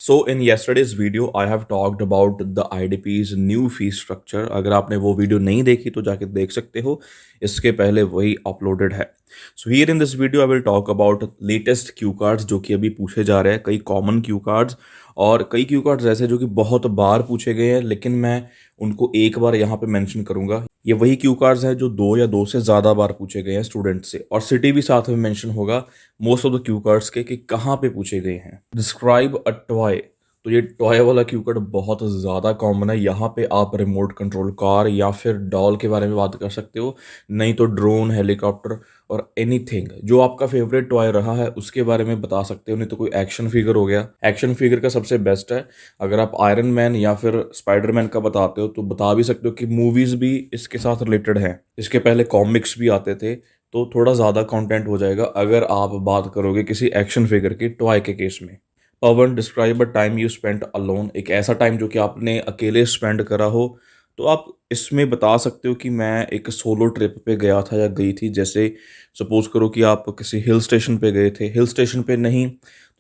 So in yesterday's video, I have talked about the IDP's new fee structure. अगर आपने वो video नहीं देखी तो जाके देख सकते हो, इसके पहले वही अपलोडेड है. So here in this video, I will talk about latest cue cards जो कि अभी पूछे जा रहे हैं, कई कॉमन क्यू कार्ड्स और कई क्यू कार्ड्स ऐसे जो कि बहुत बार पूछे गए हैं, लेकिन मैं उनको एक बार यहाँ पे मेंशन करूंगा. ये वही क्यू कार्ड्स हैं जो दो या दो से ज़्यादा बार पूछे गए हैं स्टूडेंट से, और सिटी भी साथ में मेंशन होगा most of the cue cards के कि कहाँ पे पूछे गए हैं. Describe a toy. तो ये टॉय वाला क्यू कार्ड बहुत ज़्यादा कॉमन है. यहाँ पे आप रिमोट कंट्रोल कार या फिर डॉल के बारे में बात कर सकते हो, नहीं तो ड्रोन, हेलीकॉप्टर और एनीथिंग जो आपका फेवरेट टॉय रहा है उसके बारे में बता सकते हो. नहीं तो कोई एक्शन फिगर हो गया. एक्शन फिगर का सबसे बेस्ट है. अगर आप आयरन मैन या फिर स्पाइडरमैन का बताते हो तो बता भी सकते हो कि मूवीज़ भी इसके साथ रिलेटेड हैं. इसके पहले कॉमिक्स भी आते थे, तो थोड़ा ज़्यादा कंटेंट हो जाएगा अगर आप बात करोगे किसी एक्शन फिगर की टॉय के केस में. Pawan, describe a time you spend alone. एक ऐसा टाइम जो कि आपने अकेले स्पेंड करा हो. तो आप इसमें बता सकते हो कि मैं एक सोलो ट्रिप पे गया था या गई थी. जैसे सपोज करो कि आप किसी हिल स्टेशन पे गए थे. हिल स्टेशन पे नहीं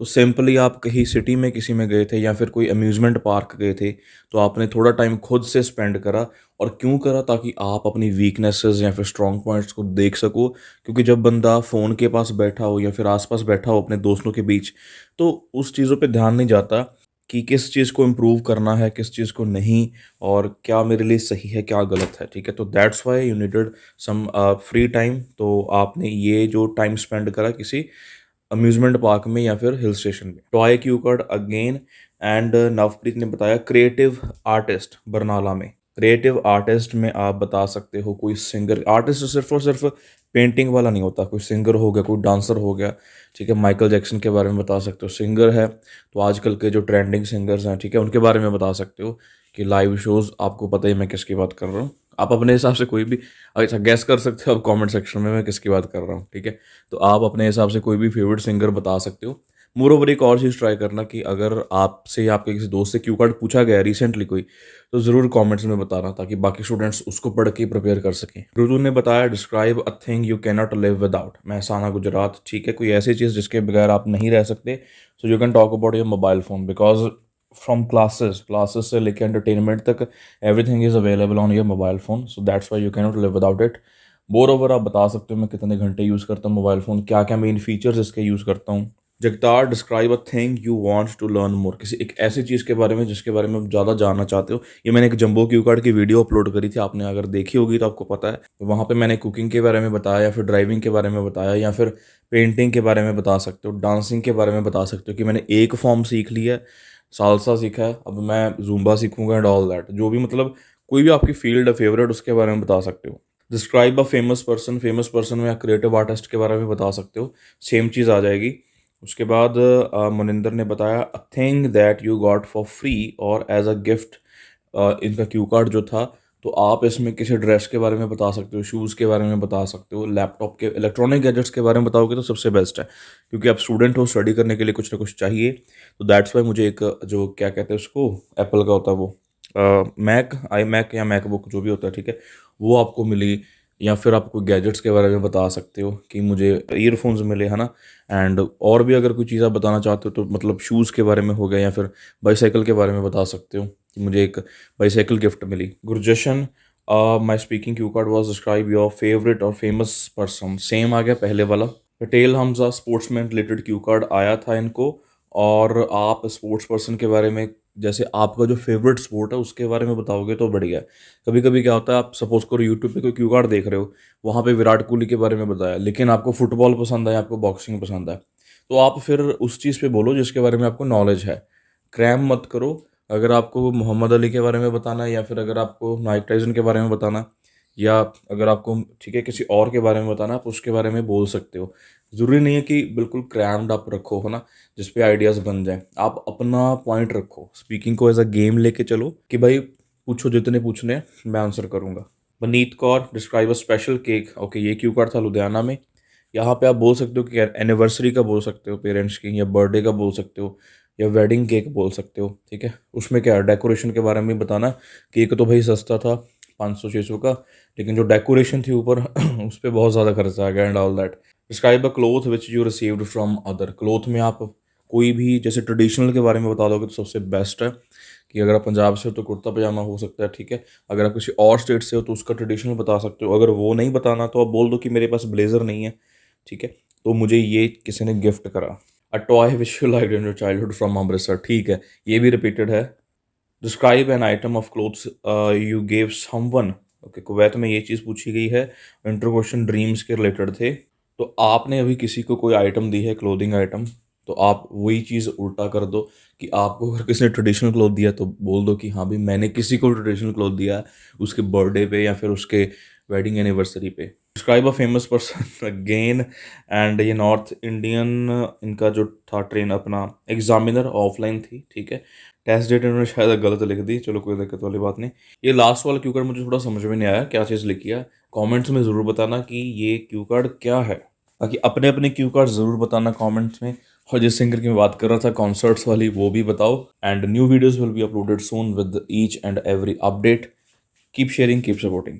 तो सिंपली आप कहीं सिटी में किसी में गए थे या फिर कोई अम्यूज़मेंट पार्क गए थे, तो आपने थोड़ा टाइम खुद से स्पेंड करा. और क्यों करा? ताकि आप अपनी वीकनेसेस या फिर स्ट्रॉन्ग पॉइंट्स को देख सको. क्योंकि जब बंदा फ़ोन के पास बैठा हो या फिर आसपास बैठा हो अपने दोस्तों के बीच, तो उस चीज़ों पे ध्यान नहीं जाता कि किस चीज़ को इम्प्रूव करना है, किस चीज़ को नहीं, और क्या मेरे लिए सही है, क्या गलत है. ठीक है, तो that's why you needed some free time. तो आपने ये जो टाइम स्पेंड करा किसी अम्यूज़मेंट पार्क में या फिर हिल स्टेशन में. Toy Q card again. And Navpreet ने बताया क्रिएटिव आर्टिस्ट बरनाला में. क्रिएटिव आर्टिस्ट में आप बता सकते हो कोई सिंगर. आर्टिस्ट सिर्फ और सिर्फ पेंटिंग वाला नहीं होता, कोई सिंगर हो गया, कोई डांसर हो गया. ठीक है, माइकल जैक्सन के बारे में बता सकते हो. सिंगर है तो आजकल के जो ट्रेंडिंग सिंगर्स हैं, ठीक है, उनके बारे में बता सकते हो कि लाइव शोज़. आपको पता ही मैं किसकी बात कर रहा हूँ. आप अपने हिसाब से कोई भी अच्छा गेस कर सकते हो आप कमेंट सेक्शन में मैं किसकी बात कर रहा हूँ. ठीक है, तो आप अपने हिसाब से कोई भी फेवरेट सिंगर बता सकते हो. मोर ओवर एक और चीज़ ट्राई करना कि अगर आपसे या आपके किसी दोस्त से क्यू कार्ड पूछा गया रिसेंटली कोई, तो ज़रूर कमेंट्स में बताना ताकि बाकी स्टूडेंट्स उसको पढ़ के प्रिपेयर कर सकें. रुजू ने बताया describe a thing you can not live without. Mehsana Gujarat. ठीक है, कोई ऐसी चीज़ जिसके बगैर आप नहीं रह सकते. So you can talk about your mobile phone because from classes से लेकर एंटरटेनमेंट तक everything is available on your mobile phone. So that's why you can not live without it. More over आप बता सकते हो मैं कितने घंटे यूज़ करता हूँ मोबाइल फ़ोन, क्या क्या मेन फीचर्स इसके यूज़ करता हूँ. जगतार describe a thing you want to learn more. किसी एक ऐसी चीज़ के बारे में जिसके बारे में आप ज़्यादा जानना चाहते हो. ये मैंने एक जंबो क्यू कार्ड की वीडियो अपलोड करी थी, आपने अगर देखी होगी तो आपको पता है. तो वहाँ पे मैंने कुकिंग के बारे में बताया या फिर ड्राइविंग के बारे में बताया या फिर पेंटिंग के बारे में बता सकते हो, डांसिंग के बारे में बता सकते हो कि मैंने एक फॉर्म सीख लिया है, सालसा सीखा है, अब मैं जूम्बा सीखूंगा एंड ऑल दैट. जो भी मतलब कोई भी आपकी फील्ड है फेवरेट, उसके बारे में बता सकते हो. Describe a famous person. Famous person में या क्रिएटिव आर्टिस्ट के बारे में बता सकते हो. सेम चीज़ आ जाएगी. उसके बाद मनिंदर ने बताया a thing that you got for free और एज अ गिफ्ट. इनका क्यू कार्ड जो था, तो आप इसमें किसी ड्रेस के बारे में बता सकते हो, शूज़ के बारे में बता सकते हो, लैपटॉप के इलेक्ट्रॉनिक गैजेट्स के बारे में बताओगे तो सबसे बेस्ट है. क्योंकि आप स्टूडेंट हो, स्टडी करने के लिए कुछ ना कुछ चाहिए. तो दैट्स वाई मुझे एक जो क्या कहते हैं उसको, एप्पल का होता है वो मैक, आई मैक या मैकबुक जो भी होता है, ठीक है, वो आपको मिली. या फिर आप कोई गैजेट्स के बारे में बता सकते हो कि मुझे ईयरफोन्स मिले, है ना. एंड और भी अगर कोई चीज़ आप बताना चाहते हो तो मतलब शूज़ के बारे में हो गया या फिर बाईसाइकिल के बारे में बता सकते हो कि मुझे एक बाईसाइकिल गिफ्ट मिली. Gurjashan, my speaking cue card was describe your favourite और फेमस पर्सन. सेम आ गया पहले वाला. Patel Hamza sportsman related cue card आया था इनको. और आप स्पोर्ट्स पर्सन के बारे में, जैसे आपका जो फेवरेट स्पोर्ट है उसके बारे में बताओगे तो बढ़िया है. कभी कभी क्या होता है, आप सपोज करो यूट्यूब पे कोई क्यू कार्ड देख रहे हो, वहाँ पे विराट कोहली के बारे में बताया, लेकिन आपको फुटबॉल पसंद है, आपको बॉक्सिंग पसंद है, तो आप फिर उस चीज़ पे बोलो जिसके बारे में आपको नॉलेज है. क्रैम मत करो. अगर आपको मोहम्मद अली के बारे में बताना है या फिर अगर आपको माइक टाइसन के बारे में बताना, या अगर आपको ठीक है किसी और के बारे में बताना, आप उसके बारे में बोल सकते हो. ज़रूरी नहीं है कि बिल्कुल क्रैम्ड आप रखो, है ना, जिस पे आइडियाज़ बन जाए. आप अपना पॉइंट रखो. स्पीकिंग को एज अ गेम लेके चलो कि भाई पूछो जितने पूछने हैं, मैं आंसर करूँगा. Vaneet Kaur describe a special cake. Okay, ये क्यू कार्ड था लुधियाना में. यहाँ पे आप बोल सकते हो कि एनिवर्सरी का बोल सकते हो पेरेंट्स की, या बर्थडे का बोल सकते हो, या वेडिंग केक बोल सकते हो. ठीक है, उसमें क्या है, डेकोरेशन के बारे में बताना. केक तो भाई सस्ता था, 500-600 का, लेकिन जो डेकोरेशन थी ऊपर उस पर बहुत ज़्यादा खर्चा आ गया and all that. Describe a cloth which you received from other. Cloth में आप कोई भी जैसे ट्रेडिशनल के बारे में बता दोगे तो सबसे बेस्ट है कि अगर आप पंजाब से हो तो कुर्ता पजामा हो सकता है, ठीक है। अगर आप किसी और स्टेट से हो तो उसका ट्रेडिशनल बता सकते हो। अगर वो नहीं बताना तो आप बोल दो कि मेरे पास ब्लेज़र नहीं है, ठीक है, तो मुझे ये किसी ने गिफ्ट करा। A toy which you liked in your childhood from Amritsar, ठीक है, ये भी रिपीटेड है। Describe an item of clothes you gave someone, okay, Kuwait में ये चीज़ पूछी गई है। इंटर क्वेश्चन ड्रीम्स के रिलेटेड थे। तो आपने अभी किसी को कोई आइटम दी है, क्लोथिंग आइटम, तो आप वही चीज़ उल्टा कर दो कि आपको अगर किसी ने ट्रेडिशनल क्लोथ दिया तो बोल दो कि हाँ भाई मैंने किसी को ट्रेडिशनल क्लोथ दिया है उसके बर्थडे पे या फिर उसके वेडिंग एनिवर्सरी पे। Describe a famous person again, and ये नॉर्थ इंडियन, इनका जो था ट्रेन अपना एग्जामिनर ऑफलाइन थी, ठीक है। टेस्ट डेट इन्होंने शायद गलत लिख दी, चलो कोई दिक्कत वाली बात नहीं। ये लास्ट वाला क्यू कार्ड मुझे थोड़ा समझ में नहीं आया क्या चीज़ लिखी है। कमेंट्स में ज़रूर बताना कि ये क्यू कार्ड क्या है, बाकी अपने अपने क्यू कार्ड ज़रूर बताना कमेंट्स में। और जिस सिंगर की मैं बात कर रहा था कॉन्सर्ट्स वाली, वो भी बताओ। And new videos will be uploaded soon with each and every update. Keep sharing, keep supporting.